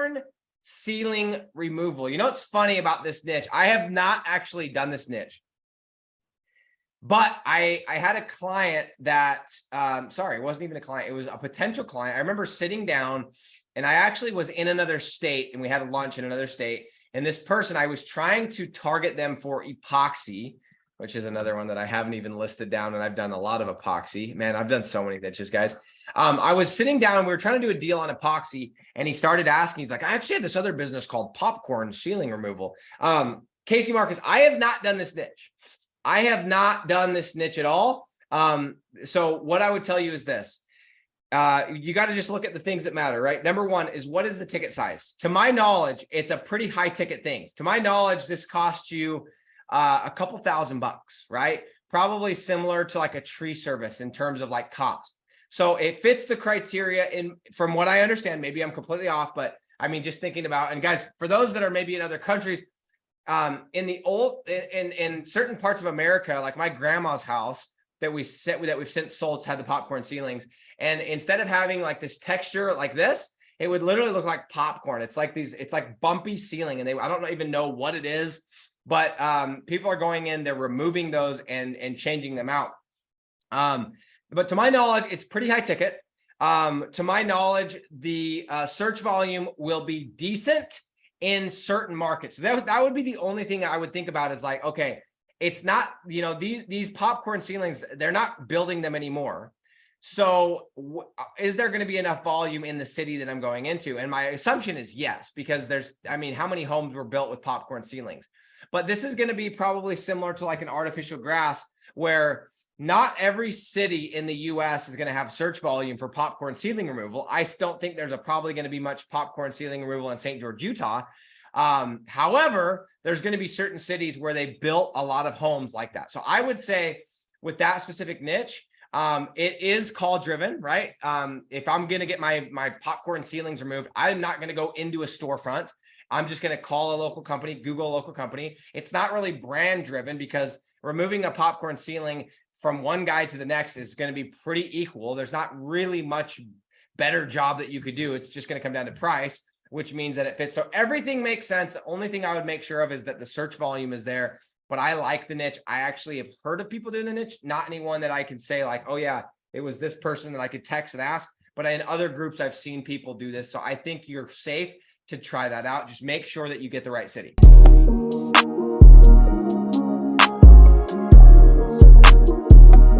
popcorn ceiling removal. You know what's funny about this niche? I have not actually done this niche, but I had a client that, sorry, it wasn't even a client. It was a potential client. I remember sitting down, and I actually was in another state, and we had a lunch in another state. And this person, I was trying to target them for epoxy, which is another one that I haven't even listed down. And I've done a lot of epoxy. Man, I've done so many niches, guys. I was sitting down and we were trying to do a deal on epoxy, and he started asking, he's like, I actually have this other business called popcorn ceiling removal. Casey Marcus, I have not done this niche. I have not done this niche at all. So what I would tell you is this. You got to just look at the things that matter, right? Number one is, what is the ticket size? To my knowledge, it's a pretty high ticket thing. To my knowledge, this costs you a couple $1,000, right? Probably similar to like a tree service in terms of like cost. So it fits the criteria from what I understand. Maybe I'm completely off, but I mean, just thinking about, and guys, for those that are maybe in other countries, in certain parts of America, like my grandma's house that we've since sold had the popcorn ceilings. And instead of having like this texture like this, it would literally look like popcorn. It's like it's like bumpy ceiling, and I don't even know what it is, but people are going in, they're removing those and changing them out. But to my knowledge, it's pretty high ticket. To my knowledge, the search volume will be decent in certain markets. So that would be the only thing I would think about, is like, okay, it's not, these popcorn ceilings, they're not building them anymore. So is there going to be enough volume in the city that I'm going into? And my assumption is yes, because how many homes were built with popcorn ceilings? But this is going to be probably similar to like an artificial grass, where not every city in the US is going to have search volume for popcorn ceiling removal. I don't think there's probably going to be much popcorn ceiling removal in St. George, Utah. However, there's going to be certain cities where they built a lot of homes like that. So I would say with that specific niche, it is call driven, right? If I'm going to get my popcorn ceilings removed, I'm not going to go into a storefront. I'm just going to call a local company, Google a local company. It's not really brand driven, because removing a popcorn ceiling from one guy to the next is going to be pretty equal. There's not really much better job that you could do. It's just going to come down to price, which means that it fits. So everything makes sense. The only thing I would make sure of is that the search volume is there. But I like the niche. I actually have heard of people doing the niche, not anyone that I can say like, oh yeah, it was this person that I could text and ask. But in other groups, I've seen people do this. So I think you're safe to try that out. Just make sure that you get the right city.